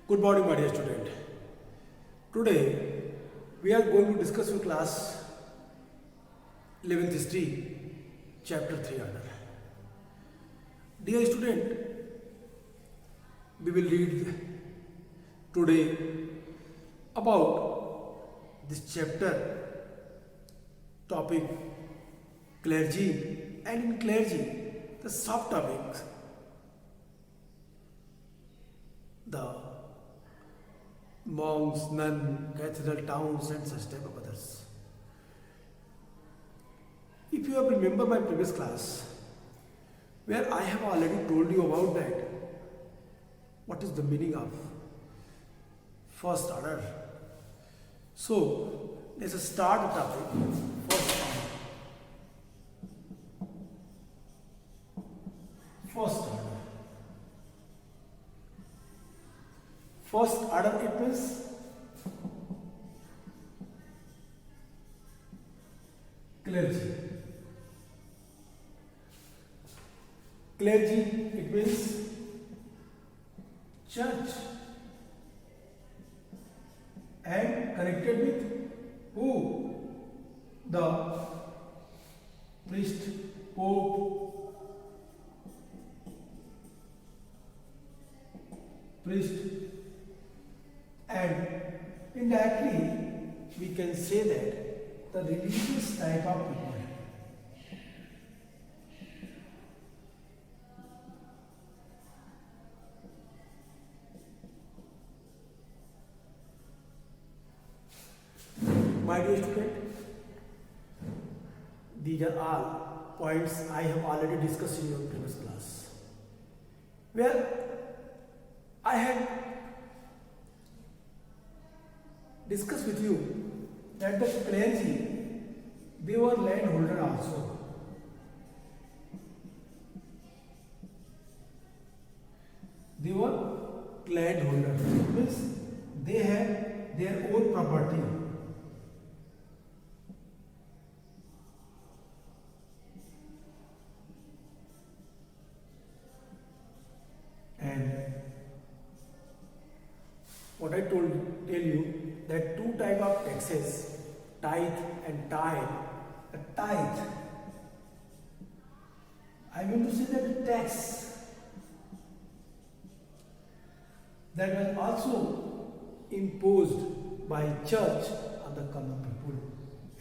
Good morning, my dear student. Today we are going to discuss with class 11th history, chapter 3 order. Dear student, we will read today about this chapter topic clergy, and in clergy the subtopics the monks, nuns, cathedral towns and such type of others. If you have remember my previous class where I have already told you about that, what is the meaning of first order. So let's start the topic first order. First order. First order, it means clergy. Clergy, it means church, and connected with who? The priest, pope, priest, and indirectly we can say that the religious type of people. My dear student, these are all points I have already discussed in your previous class, where I had discussed with you that the clergy, they were landholder also. They were landholders, means they had their own property. And what I tell you that two type of taxes, tithe and tithe. A tithe, I mean to say that the tax that was also imposed by church on the common people.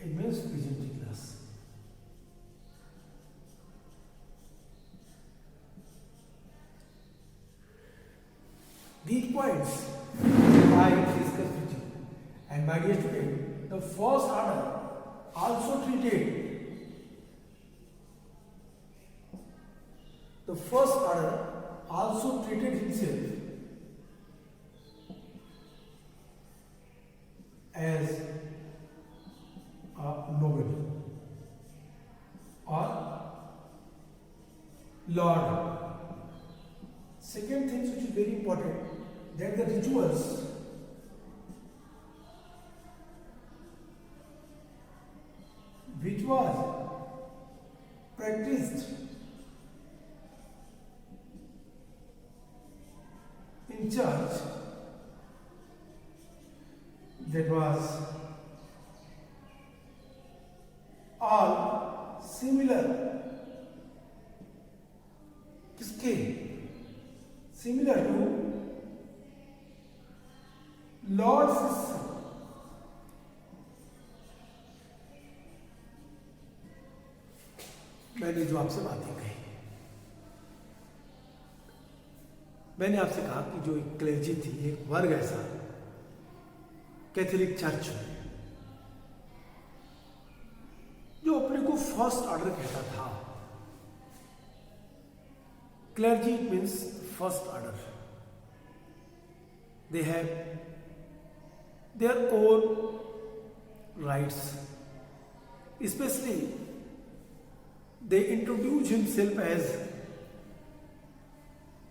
It means peasantry class. These points I discussed with you. And my dear student, the first order also treated himself as a noble or lord. Second thing which is very important, that the rituals which was practiced in church, that was all similar, similar to Lord's system. मैंने जो आपसे बातें कही, मैंने आपसे कहा कि जो एक क्लेर्जी थी, एक वर्ग ऐसा कैथोलिक चर्च में जो अपने को फर्स्ट ऑर्डर कहता था. Clergy means first order. They have their own rights. Especially, they introduce himself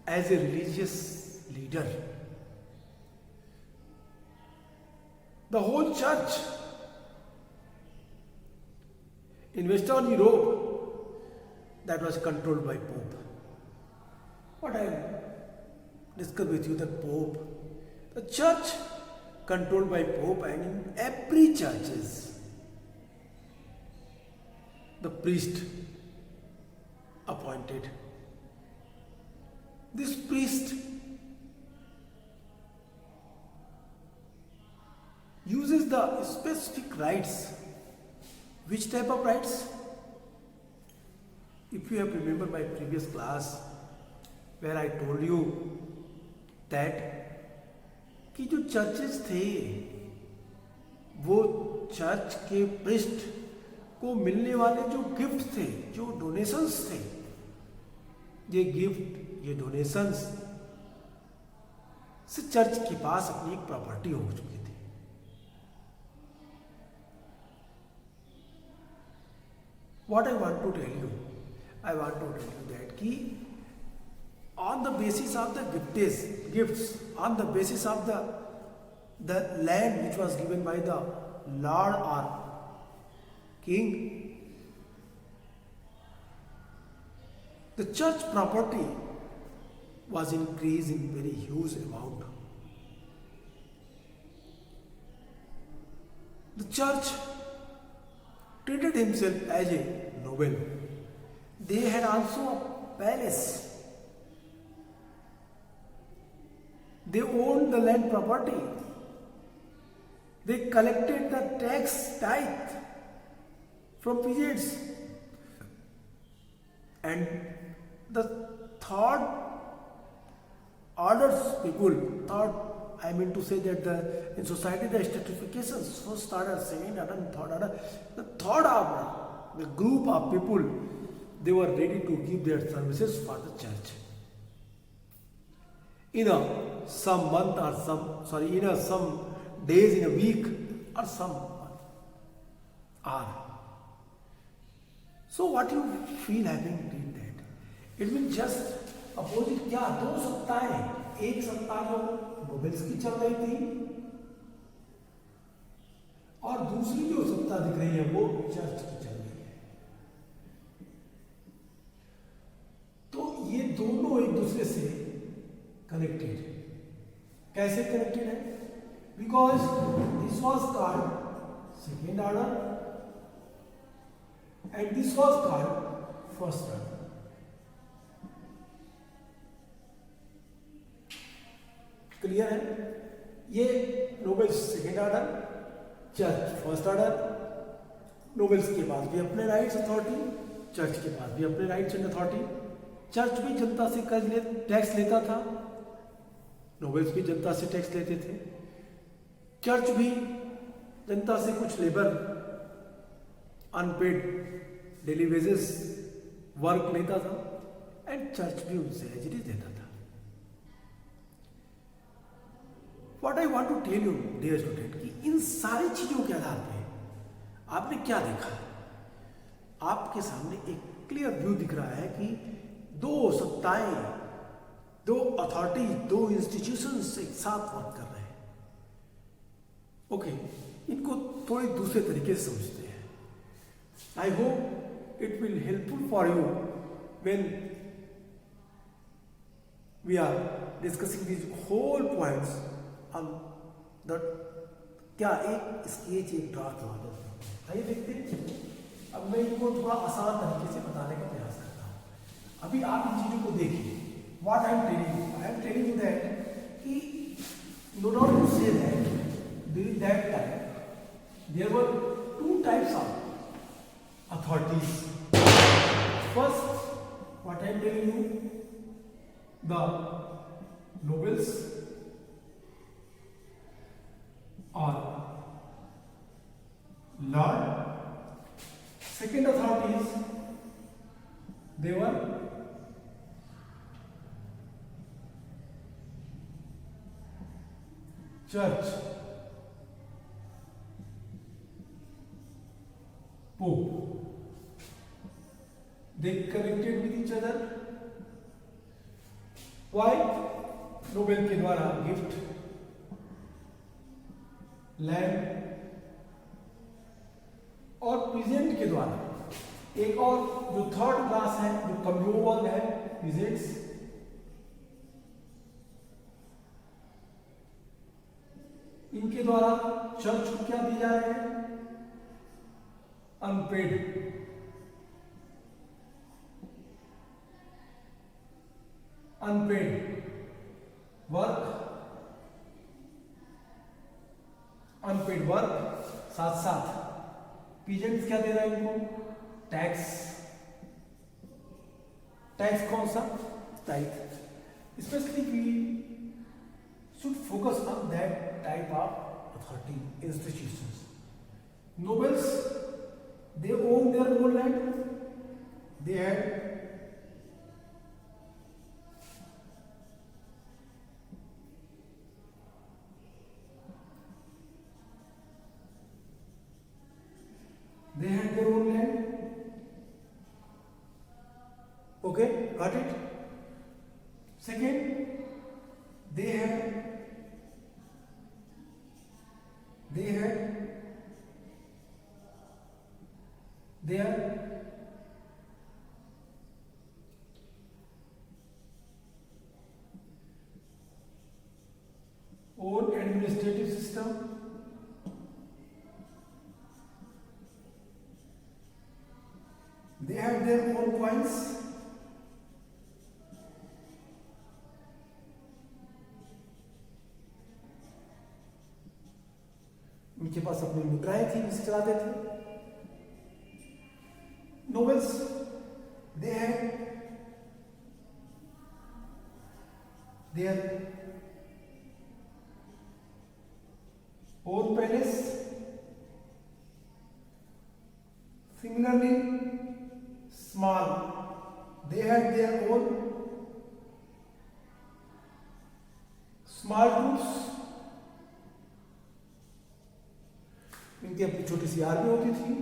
as a religious leader. The whole church in Western Europe, that was controlled by Pope. What I discussed with you, that Pope, The church controlled by Pope, and in every churches the priest appointed. This priest uses the specific rites. Which type of rites? If you have remembered my previous class where I told you that कि जो churches थे वो church के priest को मिलने वाले जो gift थे, जो डोनेशंस थे, ये गिफ्ट, ये डोनेशंस से चर्च के पास अपनी एक प्रॉपर्टी हो चुकी थी. What I want to tell you, I want to tell you that कि on the basis of the gifts, on the basis of the land which was given by the Lord or King, the church property was increased in very huge amount. The church treated himself as a noble. They had also a palace. They owned the land property. They collected the tax tithe from peasants. And the third orders people, I mean to say that in society the stratifications, first order, second order and third order. The third order, the group of people, they were ready to give their services for the church. In some month or some days in a week or some hour. So what you feel having did that? It means just opposite क्या दो सत्ताएं, एक सत्ता जो nobles की चल रही थी और दूसरी जो सत्ता दिख रही है वो चर्च की चल रही है. तो ये दोनों एक दूसरे से कनेक्टेड. कैसे कनेक्टेड है? Because this was called second order and this was called first order. Clear है? ये nobles second order, church first order. Nobles के पास भी अपने राइट्स अथॉरिटी, चर्च के पास भी अपने राइट्स एंड अथॉरिटी. चर्च भी जनता से टैक्स लेता था, नोबेल्स भी जनता से टैक्स लेते थे. चर्च भी जनता से कुछ labour, unpaid daily wages work लेता था एंड चर्च भी उनसे एजरी देता था. What I want to tell you dear student कि इन सारी चीजों के आधार पे आपने क्या देखा? आपके सामने एक क्लियर व्यू दिख रहा है कि दो सत्ताएं, दो अथॉरिटी, दो इंस्टीट्यूशंस एक साथ वर्क कर रहे हैं. ओके, इनको थोड़े दूसरे तरीके से समझते हैं. I hope it will helpful for you when we are discussing these whole points on the. क्या एक स्केच, एक ड्राफ्ट बना दो. आइए देखते हैं. अब मैं इनको थोड़ा आसान तरीके से बताने का प्रयास करता हूँ. अभी आप इन चीजों को देखिए. What I am telling you that he, in order to say that during that time there were two types of authorities. First, what I am telling you, the nobles or lord. Second authorities, they were church, pope. They connected with each other. Why? Nobel के द्वारा gift, land और peasant के द्वारा एक और जो third class है, जो कमजोर वर्ग है, पीजेंट्स, इनके द्वारा चर्च को क्या दिए जा रहे हैं? अनपेड अनपेड वर्क, साथ साथ पीजेंट्स क्या दे रहा है इनको? टैक्स कौन सा? Type. Specially we should focus on that type of authority institutions. Nobles, they own their own land. They had their own land. Okay, got it? Second, they had their own administrative system. They had their own coins. उनके पास अपनी मुद्राएं थी, जिसे चलाते थे। Nobles, they had their own palace. Similarly, small, they had their own small troops. इनकी अपनी छोटी सी आर्मी होती थी।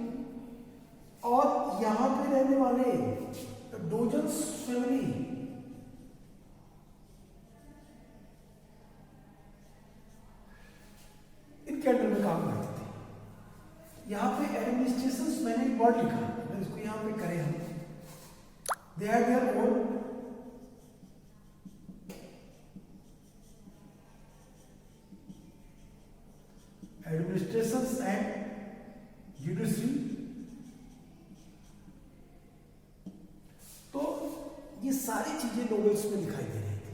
और यहां पे रहने वाले डोजन्स फैमिली इनके अंडर में काम करते थे। यहां पे एडमिनिस्ट्रेशन मैंने एक वर्ड लिखा, अगर इसको यहां पे करें हम, they have their own administration and judiciary. तो ये सारी चीजें नोवेल्स में दिखाई दे रही थी,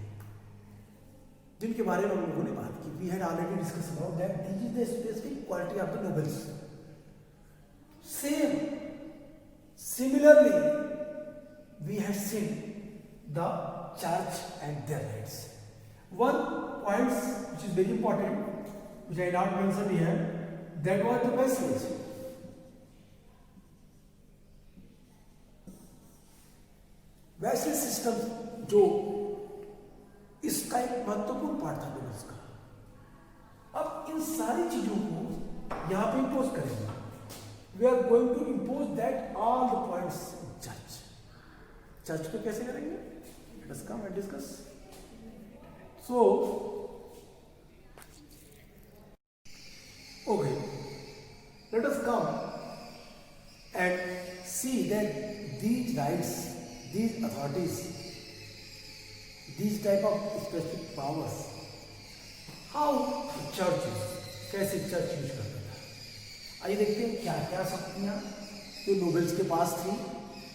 जिनके बारे में हम लोगों ने बात की। We had already discuss about that this is the specific quality of the novels. Similarly, we had seen the church and their rights. One point which is very important, which I not mentioned here, that was the vassalage. Vessel system जो इसका एक महत्वपूर्ण part था novels का। अब इन सारी चीजों को यहां पे इंपोज करेंगे। We are going to impose that all the points in church. Church पे कैसे करेंगे? Let us come and discuss. So, okay, let us come and see that these rights, these authorities, these type of specific powers, how church is, कैसे church use करता है। आइए देखते हैं क्या क्या शक्तियां जो नोबेल्स के पास थी,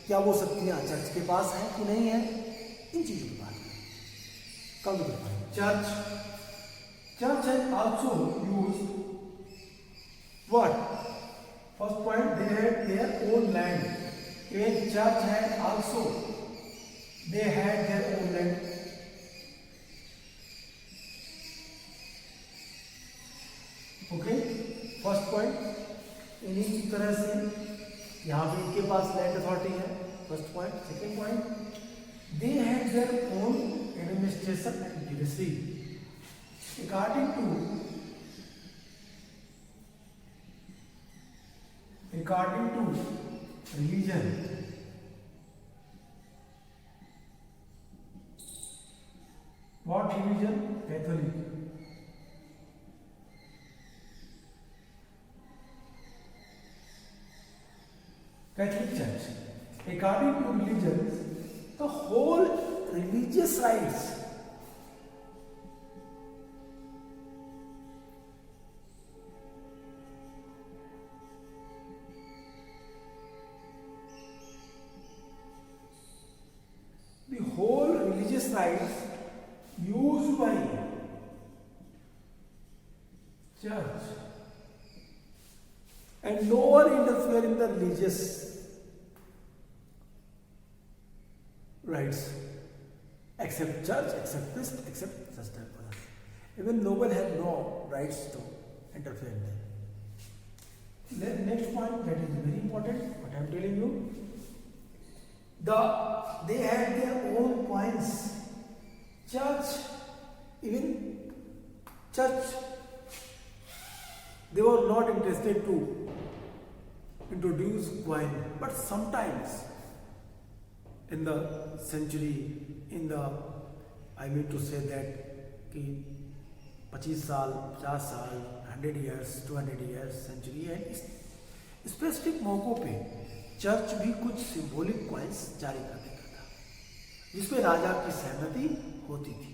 क्या वो शक्तियां चर्च के पास हैं कि नहीं है, इन चीजों की बात करें। कम church has also used what? First point, they had their own land. A church had also, they had their own land. Okay, first point, इन्हीं की तरह से यहां पे इनके पास लैंड अथॉरिटी है। First point. Second point, they had their own administration and judiciary according to religion. What religion? Catholic. Catholic Church, according to religions, the whole religious rights church. And no one interfere in the religious rights except church, except priest, except such type of others. Even noble have no rights to interfere in them. The next point that is very important, what I am telling you, they had their own coins. Church, even church, they were not interested to introduce coin, but sometimes in the century, I mean to say that कि 25 साल, 50 साल, 100 years, 200 years, century है, इस specific मौकों पे church भी कुछ symbolic coins जारी कर देता था, जिसमें राजा की सहमति होती थी.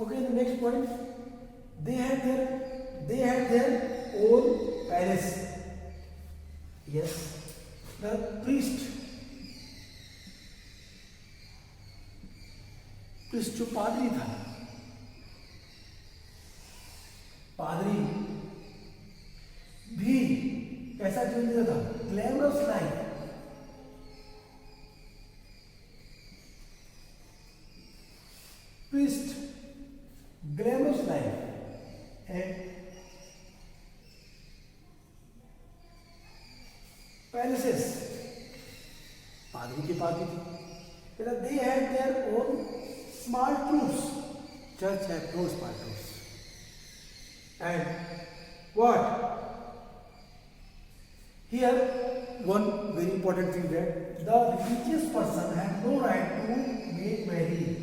Okay, the next point, they had their own palace. Yes, the priest जो पादरी था, पादरी भी कैसा जीवन जीता था? Glamorous life. priest, glamorous life, and palaces. पादरी के पास भी थी. They had their own smart troops. Church had no smart troops. And what? Here, one very important thing that the religious person had no right to make merry.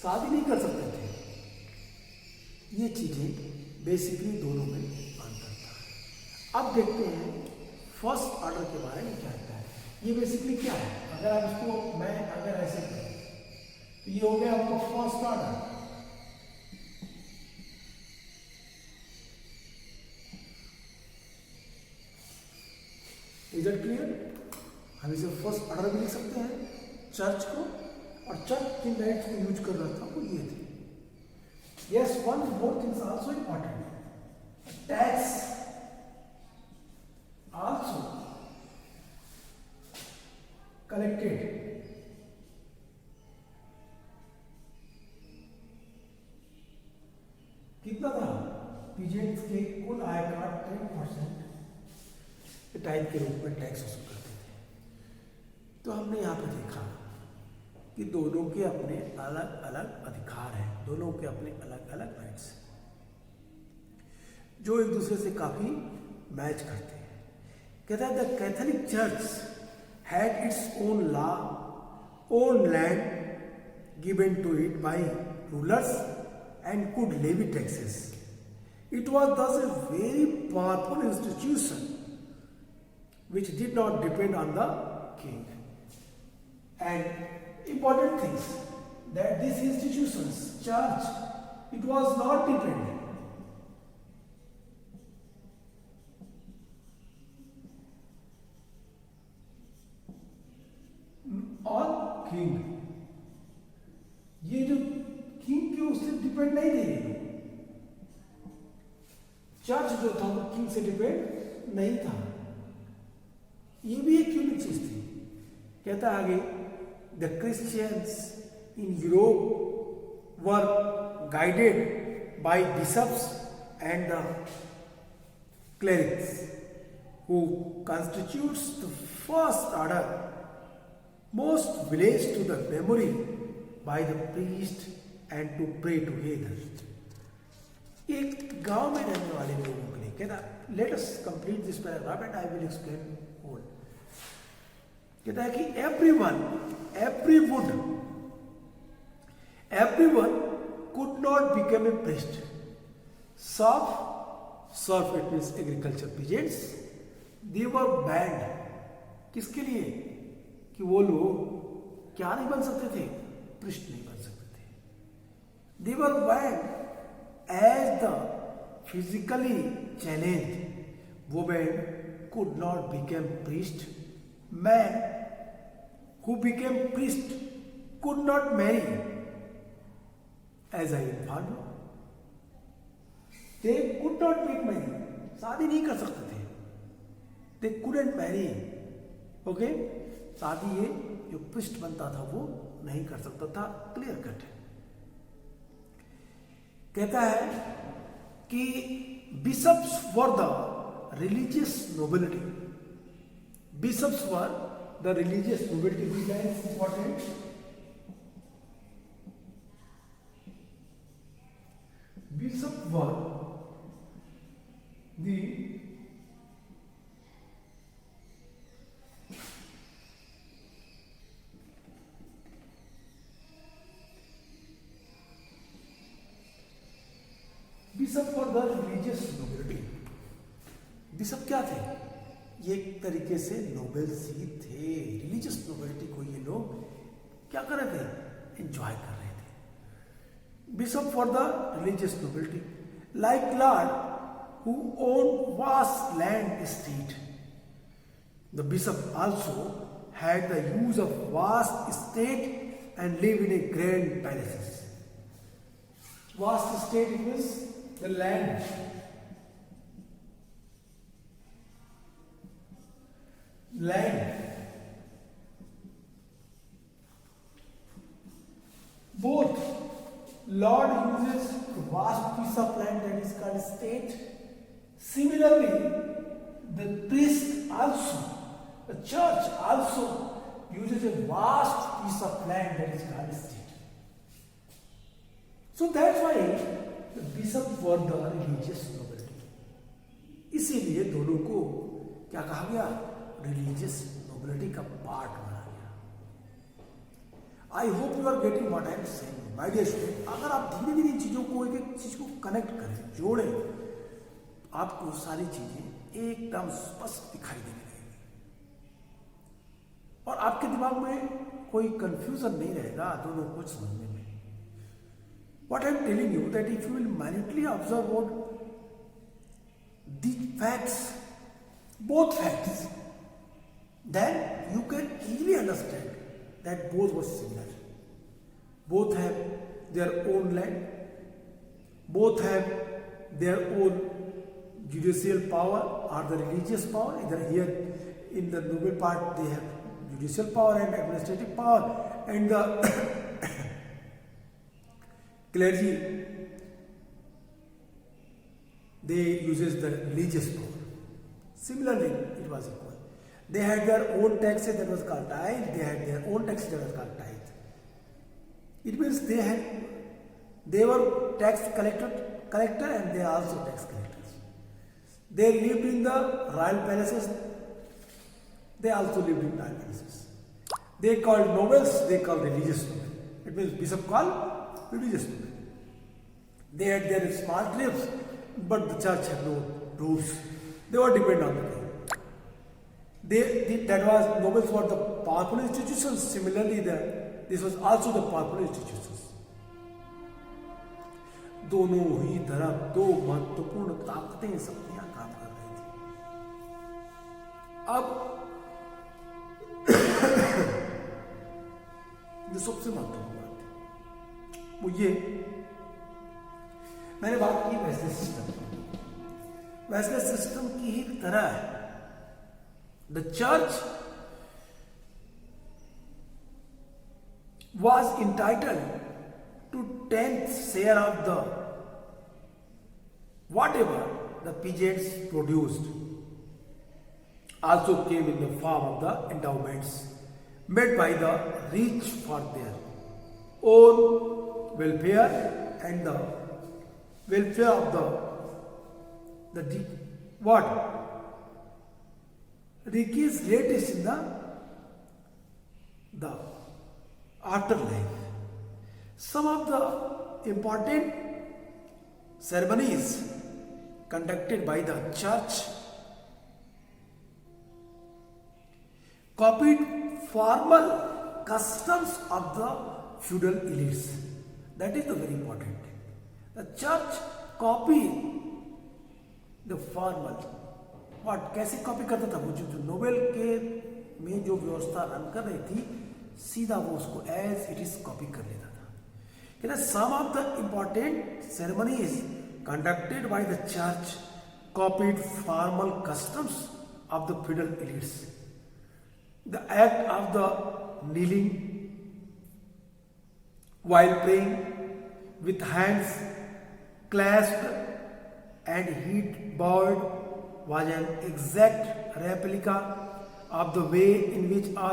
शादी नहीं कर सकते थे. ये चीजें बेसिकली दोनों में अंतर था. अब देखते हैं फर्स्ट ऑर्डर के बारे में क्या कहता है. ये बेसिकली क्या है? अगर आप इसको मैं अगर ऐसे करूं तो ये हो गया आपका first order. Is it clear? हम इसे फर्स्ट ऑर्डर भी लिख सकते हैं चर्च को, और चर्च जिन राइट्स को यूज कर रहा था वो ये थे. Yes, one more things also important. Tax also collected. कितना था? पीजेंट्स के कुल आय का 10% टाइप के रूप में टैक्स वसूल करते थे. तो हमने यहाँ पे देखा कि दोनों के अपने अलग अलग अधिकार हैं, दोनों के अपने अलग अलग राइट्स हैं, जो एक दूसरे से काफी मैच करते हैं. कहता है the Catholic church had its own law, own land given to it by rulers and could levy taxes. It was thus a very powerful institution which did not depend on the king. And important things that these institutions, church, it was not dependent on king. ये जो king के उससे depend नहीं थे. Church जो था वो king से डिपेंड नहीं था. ये भी एक यूनिक चीज थी. कहता है आगे the Christians in Europe were guided by bishops and the clerics who constitutes the first order most village to the memory by the priest and to pray together. एक गांव में रहने वाले लोगों के लिए कहता let us complete this paragraph and I will explain whole. कहता है कि everyone could not become a priest. Serf it means agriculture peasants, they were banned. किसके लिए? कि वो लोग क्या नहीं बन सकते थे? priest नहीं बन सकते थे. They were banned as the physically challenged women could not become priest. Man who became priest could not marry, as I informed you. They could not make marry. शादी नहीं कर सकते थे. They couldn't marry. Okay? शादी ये जो पृष्ठ बनता था वो नहीं कर सकता था. क्लियर कट है. कहता है कि bishops were the religious nobility. Bishops were the religious nobility. Which line is important? Bishops were the bishop for the religious nobility. Bishop क्या थे? ये एक तरीके से नोबेल्स ही थे. रिलीजियस नोबिलिटी को ये लोग क्या कर रहे थे? एंजॉय कर रहे थे. Bishop for the religious nobility, like Lord who owned vast land estate. The bishop also had the use of vast estate and lived in a grand palaces. Vast estate means the land. Both Lord uses vast piece of land that is called estate. Similarly, the priest also, the church also uses a vast piece of land that is called estate. So that's why the bishop were the religious nobility. इसीलिए दोनों को क्या कहा गया? Religious nobility का part बना गया. I hope you are getting what I am saying. My dear student, अगर आप धीरे धीरे इन चीजों को एक एक चीज को कनेक्ट करें, जोड़ें, आपको सारी चीजें एकदम स्पष्ट दिखाई देने लगेगी और आपके दिमाग में कोई कंफ्यूजन नहीं रहेगा दोनों को समझने में. What I am telling you that if you will minutely observe what the facts, both facts, then you can easily understand that both were similar. Both have their own land, both have their own judicial power or the religious power. Either here in the noble part they have judicial power and administrative power, and the clergy they uses the religious power. Similarly, it was equal. They had their own taxes that was called tithe. They had their own taxes that was called tithe. It means they were tax collector and they are also tax collectors. They lived in the royal palaces. They also lived in royal palaces. They called nobles, they called religious nobles. It means bishop called religious nobles. They had their small trips, but the church had no rules. They were dependent on the king. That was nobles were the powerful institutions. Similarly, this was also the powerful institutions. दोनों ही तरफ दो महत्वपूर्ण ताकतें शक्तियां काम कर रही थी. अब जो सबसे महत्वपूर्ण बात है वो ये, मैंने बात की वैसे सिस्टम की ही तरह the church was entitled to 10th share of the whatever the peasants produced. Also came in the form of the endowments made by the rich for their own welfare and the welfare of the what? Ricky's latest in the afterlife. Some of the important ceremonies conducted by the church copied formal customs of the feudal elites. That is the very important thing. The church copied the formal. What? कैसे copy करता था? वो जो Nobel के में जो व्यवस्था run कर रही थी सीधा वो उसको एज इट इज कॉपी कर लेता था। कहते some of the important ceremonies conducted by the church copied formal customs of the feudal elites. The act of the kneeling while praying with hands clasped and head bowed was an exact replica of the way in which a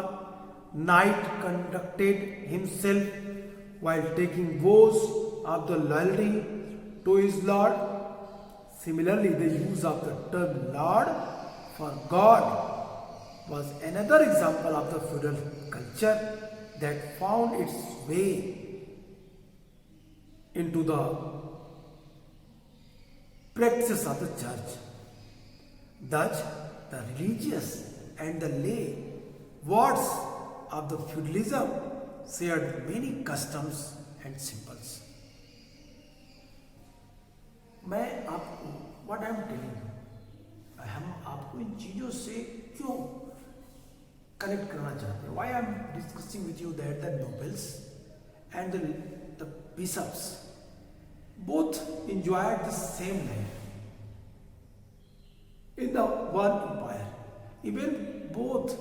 knight conducted himself while taking vows of the loyalty to his lord. Similarly, the use of the term Lord for God was another example of the feudal culture that found its way into the practices of the church. Thus, the religious and the lay wards of the feudalism shared many customs and symbols. मैं आपको what I am telling you, हम आपको इन चीजों से क्यों connect करना चाहते हैं? Why I am discussing with you that the nobles and the bishops both enjoyed the same life in the one empire. Even both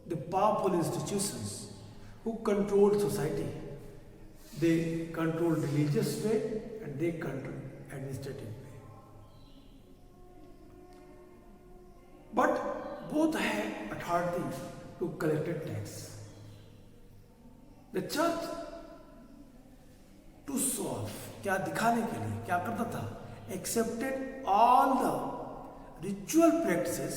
the powerful institutions who controlled society, they controlled religious way and they controlled administrative way. But both had authority to collect tax. The church to show off, क्या दिखाने के लिए क्या करता था? Accepted all the ritual practices.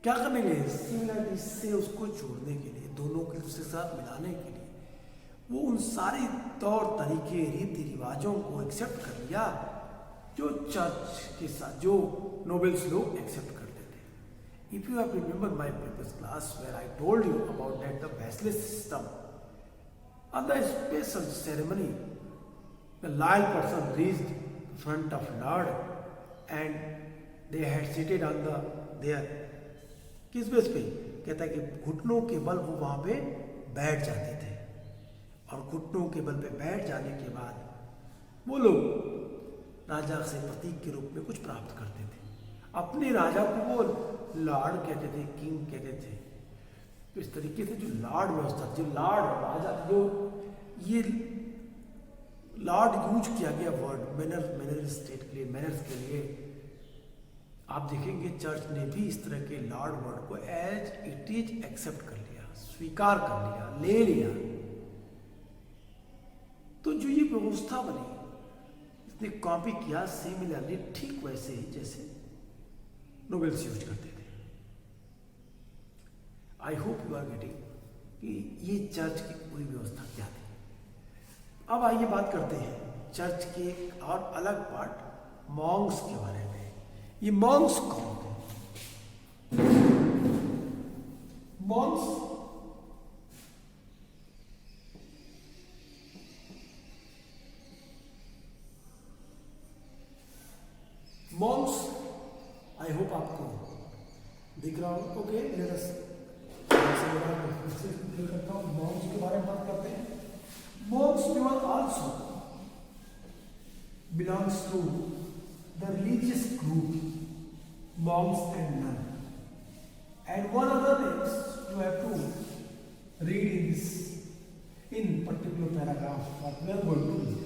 क्या करने के लिए? सिमिलरिटी से उसको जोड़ने के लिए, दोनों को दूसरे साथ मिलाने के लिए वो उन सारे तौर तरीके रीति रिवाजों को एक्सेप्ट कर लिया जो चर्च के साथ जो नोबल्स लोग एक्सेप्ट करते थे. If you have remembered my previous class where I told you about that the basilisk system, on the special ceremony, the loyal person reached the front of Lord and they had seated on the there. किस base पे? कहता है कि घुटनों के बल वो वहां पे बैठ जाते थे और घुटनों के बल पे बैठ जाने के बाद वो लोग राजा से प्रतीक के रूप में कुछ प्राप्त करते थे. अपने राजा को वो लॉर्ड कहते थे, किंग कहते थे. तो इस तरीके से जो लॉर्ड व्यवस्था, जो लॉर्ड राजा, जो ये लॉर्ड यूज किया गया वर्ड मैनर स्टेट के लिए, मैनर्स के लिए, आप देखेंगे चर्च ने भी इस तरह के लॉर्ड वर्ड को एज इट इज एक्सेप्ट कर लिया, स्वीकार कर लिया, ले लिया. तो जो ये व्यवस्था बनी इसने कॉपी किया सिमिलरली, ठीक वैसे ही जैसे नोबेल्स यूज करते थे. I hope you are getting कि ये चर्च की पूरी व्यवस्था क्या थी. अब आइए बात करते हैं चर्च के एक और अलग पार्ट, मॉन्क्स के बारे में. ये मॉन्क्स कौन थे? मॉन्क्स मॉन्क्स आई होप आपको दिख रहा हो. ओके, करता हूं. मॉन्क्स के बारे में बात करते हैं. Monks were also belongs to the religious group monks and nun. And one other names you have to read in this in particular paragraph what we are going to read.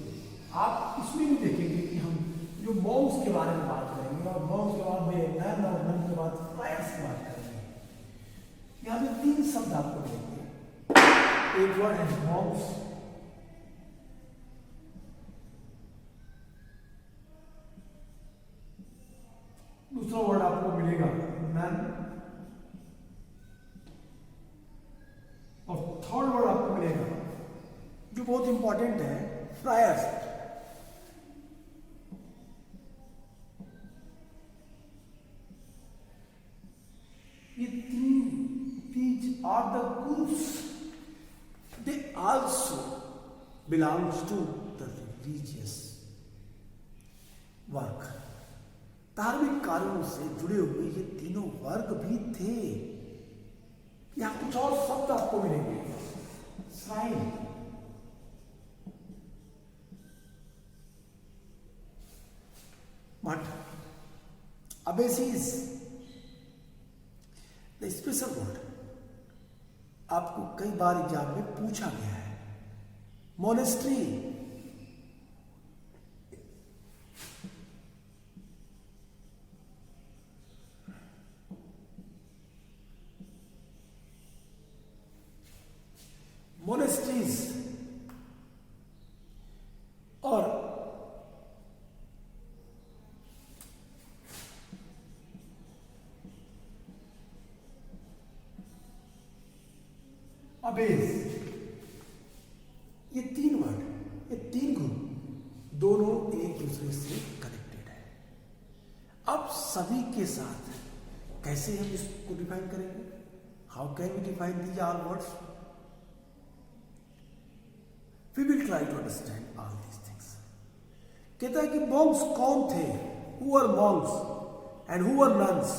आप इसमें भी देखेंगे कि हम जो मॉन्क्स के बारे में बात करेंगे और मॉन्क्स के बाद में नन और नन के बाद फ्रायर्स की बात करेंगे. यहाँ पे तीन शब्द आपको मिलेंगे. एक वर्ड है मॉन्क्स, दूसरा वर्ड आपको मिलेगा नन, और थर्ड वर्ड आपको मिलेगा जो बहुत इंपॉर्टेंट है, फ्रायर्स. ये these are the groups. They also belongs to the religious work. धार्मिक कार्यों से जुड़े हुए ये तीनों वर्ग भी थे. यहां कुछ और शब्द आपको मिलेंगे, श्राइन, मठ, अबेसीज, द स्पेशल वर्ड आपको कई बार एग्जाम में पूछा गया है, मोनेस्ट्री, मोनेस्ट्रीज और अबेज, ये तीन वर्ड, ये तीन ग्रुप दोनों एक दूसरे से कनेक्टेड है। अब सभी के साथ कैसे हम इसको डिफाइन करेंगे? How can we define these all words? We will try to understand all these things. कहता है कि मॉन्क्स कौन थे? Who are monks and who are nuns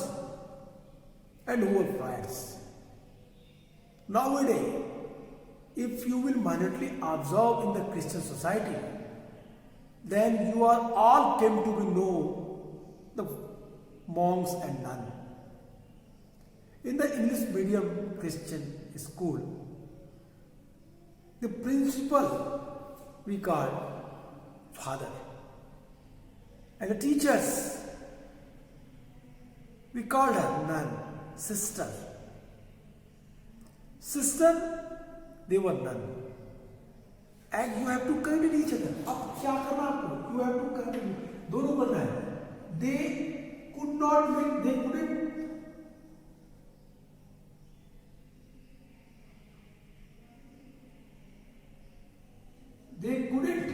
and who are friars? Nowadays, if you will minutely observe in the Christian society, then you are all came to know the monks and nuns. In the English medium Christian school, the principal we call father, and the teachers we call her nun, sister. Sister, they were none, and you have to credit each other. अब क्या करना आपको? You have to credit, दोनों करना है. They could not make, they couldn't. They couldn't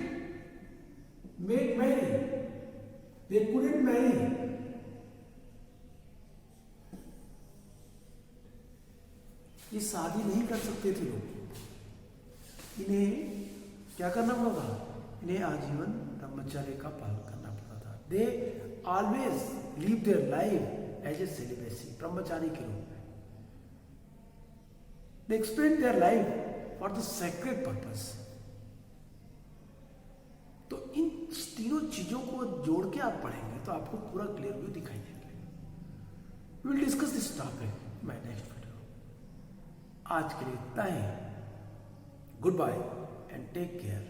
make marry. They couldn't marry. ये शादी नहीं कर सकते थे लोग, इन्हें क्या करना पड़ा? इन्हें आजीवन ब्रह्मचर्य का पालन करना पड़ता था। They always live their life as a celibacy, ब्रह्मचारी के रूप में। They expend their life for the sacred purpose. तो इन तीनों चीजों को जोड़ के आप पढ़ेंगे तो आपको पूरा क्लियर व्यू दिखाई देगा। We will discuss this topic my next video. आज के लिए इतना ही। Good bye and take care.